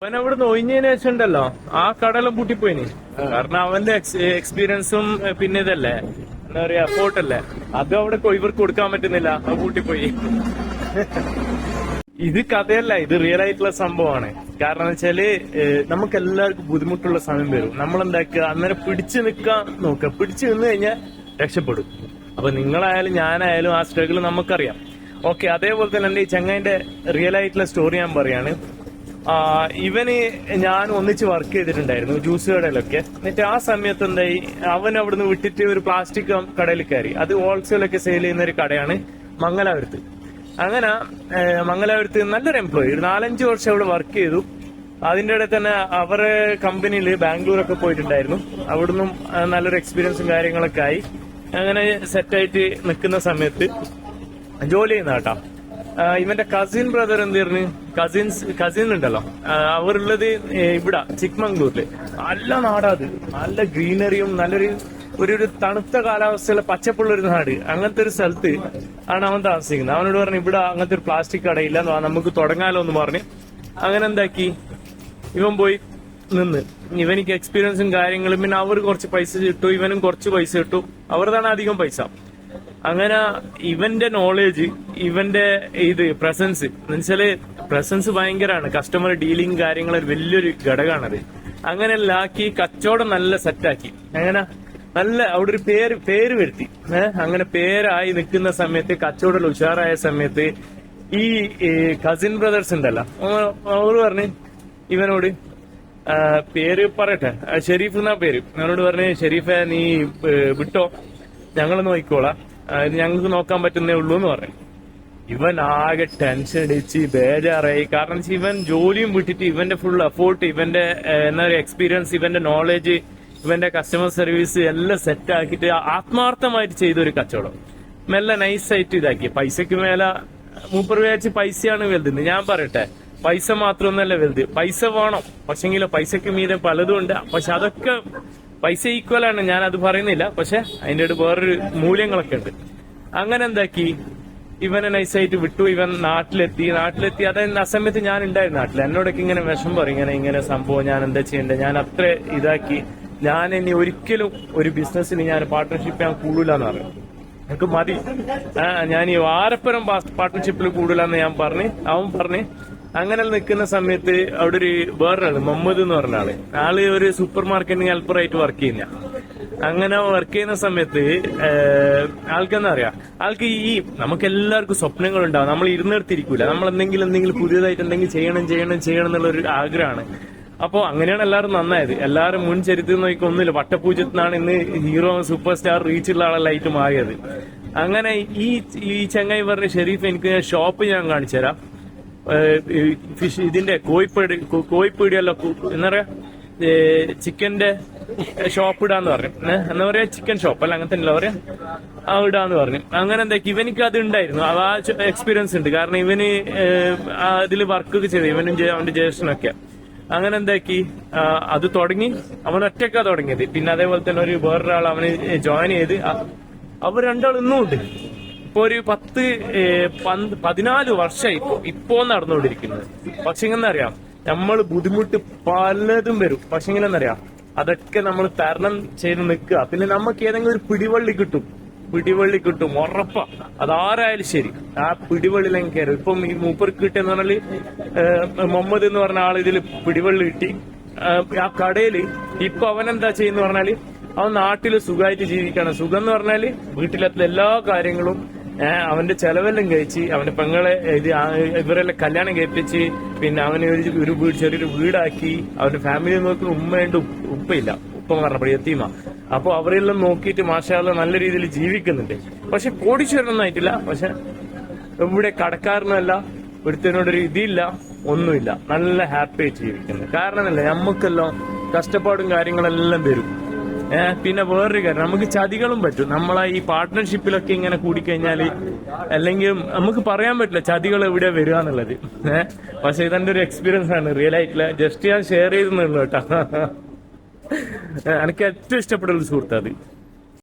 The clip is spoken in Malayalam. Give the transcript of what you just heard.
അവൻ അവിടുന്ന് ഒഴിഞ്ഞതിന് ശേഷം ഉണ്ടല്ലോ ആ കടയെല്ലാം പൂട്ടിപ്പോയിന്. കാരണം അവന്റെ എക്സ്പീരിയൻസും പിന്നെ ഇതല്ലേ എന്താ പറയാ എഫോർട്ടല്ലേ, അതും അവിടെ ഇവർക്ക് കൊടുക്കാൻ പറ്റുന്നില്ല, അത് പൂട്ടിപ്പോയി. ഇത് കഥയല്ല, ഇത് റിയൽ ആയിട്ടുള്ള സംഭവമാണ്. കാരണം എന്ന് വെച്ചാല് നമുക്ക് എല്ലാവർക്കും ബുദ്ധിമുട്ടുള്ള സമയം വരും. നമ്മളെന്താക്കുക, അന്നേരം പിടിച്ചു നിൽക്കാൻ നോക്കുക. പിടിച്ചു നിന്ന് കഴിഞ്ഞാൽ രക്ഷപ്പെടും. അപ്പൊ നിങ്ങളായാലും ഞാനായാലും ആ സ്ട്രഗിൾ നമുക്കറിയാം. ഓക്കെ, അതേപോലെ തന്നെ എന്റെ ഈ ചങ്ങായിന്റെ റിയൽ ആയിട്ടുള്ള സ്റ്റോറി ഞാൻ പറയാണ്. ഇവന് ഞാൻ ഒന്നിച്ച് വർക്ക് ചെയ്തിട്ടുണ്ടായിരുന്നു ജ്യൂസ് കടയിലൊക്കെ. എന്നിട്ട് ആ സമയത്ത് എന്തായി, അവൻ അവിടുന്ന് വിട്ടിട്ട് ഒരു പ്ലാസ്റ്റിക് കടയിൽ കയറി. അത് ഹോൾസെയിലൊക്കെ സെയിൽ ചെയ്യുന്ന ഒരു കടയാണ് മംഗലാപുരത്ത്. അങ്ങനെ മംഗലാപുരത്ത് നല്ലൊരു എംപ്ലോയി, ഒരു 4-5 വർഷം അവിടെ വർക്ക് ചെയ്തു. അതിന്റെ ഇടയിൽ തന്നെ അവരെ കമ്പനിയിൽ ബാംഗ്ലൂരൊക്കെ പോയിട്ടുണ്ടായിരുന്നു. അവിടുന്ന് നല്ലൊരു എക്സ്പീരിയൻസും കാര്യങ്ങളൊക്കെ ആയി. അങ്ങനെ സെറ്റായിട്ട് നിൽക്കുന്ന സമയത്ത് ജോലി ചെയ്യുന്ന കേട്ടോ. ഇവന്റെ കസിൻ ബ്രദർ എന്തായിരുന്നു, കസിൻ ഉണ്ടല്ലോ, അവരുള്ളത് ഇവിടെ ചിക്മംഗ്ലൂരില്. നല്ല നാടാത്, നല്ല ഗ്രീനറിയും ഒരു തണുത്ത കാലാവസ്ഥയിലെ പച്ചപ്പുള്ള ഒരു നാട്. അങ്ങനത്തെ ഒരു സ്ഥലത്ത് ആണ് അവൻ താമസിക്കുന്നത്. അവനോട് പറഞ്ഞു ഇവിടെ അങ്ങനത്തെ ഒരു പ്ലാസ്റ്റിക് കടയില്ല, നമുക്ക് തുടങ്ങാലോ എന്ന് പറഞ്ഞ് അങ്ങനെ എന്താക്കി ഇവൻ പോയി നിന്ന്. ഇവനിക്ക് എക്സ്പീരിയൻസും കാര്യങ്ങളും, പിന്നെ അവർ കുറച്ച് പൈസ കിട്ടും, ഇവനും കുറച്ച് പൈസ കിട്ടും. അവരുതാണ് അധികം പൈസ. അങ്ങനെ ഇവന്റെ നോളേജ്, ഇവന്റെ ഇത് പ്രസൻസ് എന്നുവെച്ചാല് പ്രസൻസ് ഭയങ്കരമാണ്. കസ്റ്റമർ ഡീലിംഗ് കാര്യങ്ങൾ വലിയൊരു ഘടകമാണത്. അങ്ങനെ ആക്കി കച്ചവടം നല്ല സെറ്റാക്കി. അങ്ങനെ നല്ല അവിടെ ഒരു പേര് വരുത്തി. അങ്ങനെ പേരായി നിൽക്കുന്ന സമയത്ത്, കച്ചവടം ഉഷാറായ സമയത്ത് ഈ കസിൻ ബ്രദേഴ്സ് ഉണ്ടല്ലോ, അവർ പറഞ്ഞ് ഇവനോട്, പേര് പറയട്ടെ, ഷെരീഫ് എന്നാ പേര്. അവനോട് പറഞ്ഞ് ഷെരീഫെ നീ വിട്ടോ, ഞങ്ങൾ നോക്കിക്കോളാം, ഇത് ഞങ്ങൾക്ക് നോക്കാൻ പറ്റുന്നേ ഉള്ളൂ എന്ന് പറഞ്ഞു. ഇവൻ ആകെ ടെൻഷൻ അടിച്ച് ബേജാറായി. കാരണം ഇവൻ ജോലിയും വിട്ടിട്ട് ഇവന്റെ ഫുൾ എഫോർട്ട്, ഇവന്റെ എന്താ പറയുക എക്സ്പീരിയൻസ്, ഇവന്റെ നോളജ്, ഇവന്റെ കസ്റ്റമർ സർവീസ് എല്ലാം സെറ്റ് ആക്കിയിട്ട് ആത്മാർത്ഥമായിട്ട് ചെയ്തൊരു കച്ചവടം മെല്ലെ നൈസായിട്ട് ഇതാക്കി. പൈസക്ക് മേലെ മൂപ്പർ വിചാരിച്ച് പൈസയാണ് വലുത്. ഞാൻ പറയട്ടെ, പൈസ മാത്രമൊന്നല്ല വലുത്, പൈസ വേണം. പക്ഷെങ്കിലോ പൈസക്ക് മീതെ പലതും ഉണ്ട്. പക്ഷെ അതൊക്കെ പൈസ ഈക്വലാണ്, ഞാൻ അത് പറയുന്നില്ല. പക്ഷെ അതിന്റെ ഒരു വേറൊരു മൂല്യങ്ങളൊക്കെ ഉണ്ട്. അങ്ങനെ എന്താക്കി ഇവനെ നൈസായിട്ട് വിട്ടു. ഇവൻ നാട്ടിലെത്തി. അതായത് ആ സമയത്ത് ഞാൻ ഉണ്ടായിരുന്നു നാട്ടിൽ. എന്നോടൊക്കെ ഇങ്ങനെ വിഷം പറയും, ഇങ്ങനെ സംഭവം, ഞാൻ എന്താ ചെയ്യണ്ടേ, ഞാൻ അത്ര ഇതാക്കി, ഞാൻ ഇനി ഒരിക്കലും ഒരു ബിസിനസ്സിന് ഞാൻ പാർട്ട്ണർഷിപ്പ് ഞാൻ കൂടില്ല എന്ന് പറഞ്ഞു. എനിക്ക് മതി, ഞാൻ ഈ വാരപ്പുറം പാർട്ട്ണർഷിപ്പിൽ കൂടില്ല എന്ന് ഞാൻ പറഞ്ഞ്. അവൻ പറഞ്ഞ് അങ്ങനെ നിൽക്കുന്ന സമയത്ത് അവിടെ ഒരു വേറൊരാള് മുഹമ്മദ് എന്ന് പറഞ്ഞ ആള് ഒരു സൂപ്പർ മാർക്കറ്റിന് ഹെൽപ്പറായിട്ട് വർക്ക് ചെയ്യുന്ന. അങ്ങനെ വർക്ക് ചെയ്യുന്ന സമയത്ത് ആൾക്കെന്താ അറിയാം, ആൾക്ക് ഈ നമുക്ക് എല്ലാവർക്കും സ്വപ്നങ്ങൾ ഉണ്ടാവും. നമ്മൾ ഇരുന്നിടത്തിരിക്കൂല, നമ്മൾ എന്തെങ്കിലും പുതിയതായിട്ട് എന്തെങ്കിലും ചെയ്യണം എന്നുള്ള ഒരു ആഗ്രഹമാണ്. അപ്പൊ അങ്ങനെയാണ് എല്ലാവരും നന്നായത്. എല്ലാവരും മുൻ ചരിത്രം നോക്കി ഒന്നുമില്ല, വട്ടപൂജ്യത്തിനാണ് ഇന്ന് ഹീറോ സൂപ്പർ സ്റ്റാർ റീച്ചുള്ള ആളെല്ലായിട്ട് മാറിയത്. അങ്ങനെ ഈ ചങ്ങായി പറഞ്ഞ ഷെരീഫ്, എനിക്ക് ഷോപ്പ് ഞാൻ കാണിച്ചു തരാം, ഫിഷ് ഇതിന്റെ കോഴിപ്പീടിയല്ല എന്താ പറയാ ചിക്കന്റെ ഷോപ്പ് ഇടാന്ന് പറഞ്ഞു. എന്താ പറയാ ചിക്കൻ ഷോപ്പ് അല്ല, അങ്ങനത്തെ അല്ല പറയാ, ആ ഇടാന്ന് പറഞ്ഞു. അങ്ങനെ എന്താക്കി ഇവനിക്ക് അത് ഉണ്ടായിരുന്നു, ആ എക്സ്പീരിയൻസ് ഉണ്ട്. കാരണം ഇവന് അതിൽ വർക്കൊക്കെ ചെയ്തു, ഇവനും അവന്റെ ജ്യേഷ്ഠനൊക്കെ. അങ്ങനെ എന്താക്കി അത് തുടങ്ങി. അവൻ ഒറ്റക്കാ തുടങ്ങിയത്. പിന്നെ അതേപോലെ തന്നെ ഒരു വേറൊരാൾ അവന് ജോയിൻ ചെയ്ത്. അവർ രണ്ടാളും ഇന്നും ഉണ്ട്. ഇപ്പൊ ഒരു 14 വർഷമായി ഇപ്പോ നടന്നുകൊണ്ടിരിക്കുന്നത്. പക്ഷെങ്കിലെന്നറിയാം, നമ്മൾ ബുദ്ധിമുട്ട് പലതും വരും. പക്ഷെങ്കിലെന്നറിയാം, അതൊക്കെ നമ്മൾ തരണം ചെയ്ത് നിൽക്കുക. പിന്നെ നമുക്ക് ഏതെങ്കിലും ഒരു പിടിവള്ളി കിട്ടും ഉറപ്പാ. അതാരായാലും ശരി, ആ പിടിവള്ളിയിലെങ്കിൽ കയറും. ഇപ്പം ഈ മൂപ്പർക്ക് കിട്ടിയെന്ന് പറഞ്ഞാല് മുഹമ്മദ് എന്ന് പറഞ്ഞ ആൾ ഇതിൽ പിടിവള്ളി കിട്ടി. ആ കടയില് ഇപ്പൊ അവനെന്താ ചെയ്യുന്ന പറഞ്ഞാല്, അവൻ നാട്ടില് സുഖമായിട്ട് ജീവിക്കാണ്. സുഖം എന്ന് പറഞ്ഞാല് വീട്ടിലത്തെ എല്ലാ കാര്യങ്ങളും, അവന്റെ ചെലവെല്ലാം കഴിച്ച്, അവന്റെ പെങ്ങളെ ഇവരെല്ലാം കല്യാണം കഴിപ്പിച്ച്, പിന്നെ അവന് ഒരു ചെറിയൊരു വീടാക്കി. അവന്റെ ഫാമിലി നോക്കുന്ന ഉമ്മയുണ്ട്, ഉപ്പയില്ല, ഉപ്പ പറഞ്ഞപ്പോൾ എത്തിയുമ. അപ്പൊ അവരെല്ലാം നോക്കിയിട്ട് മാഷാള്ള നല്ല രീതിയിൽ ജീവിക്കുന്നുണ്ട്. പക്ഷെ കോടീശ്വരനൊന്നും ആയിട്ടില്ല. പക്ഷെ ഇവിടെ കടക്കാരനല്ല, ഒരുത്തനോടൊരു ഇതില്ല, ഒന്നുമില്ല, നല്ല ഹാപ്പി ആയിട്ട് ജീവിക്കുന്നത്. കാരണമല്ല, നമുക്കെല്ലാം കഷ്ടപ്പാടും കാര്യങ്ങളെല്ലാം വരും. പിന്നെ വേറൊരു കാര്യം, നമുക്ക് ചതികളും പറ്റും. നമ്മളെ ഈ പാർട്ട്ണർഷിപ്പിലൊക്കെ ഇങ്ങനെ കൂടിക്കഴിഞ്ഞാല്, അല്ലെങ്കിൽ നമുക്ക് പറയാൻ പറ്റില്ല ചതികൾ എവിടെ വരിക എന്നുള്ളത്. പക്ഷെ ഇതെന്റെ ഒരു എക്സ്പീരിയൻസ് ആണ്, റിയൽ ആയിട്ടില്ല. ജസ്റ്റ് ഞാൻ ഷെയർ ചെയ്തെന്നുള്ളൂ കേട്ടോ. എനിക്ക് ഏറ്റവും ഇഷ്ടപ്പെട്ട ഒരു സുഹൃത്ത് അത്.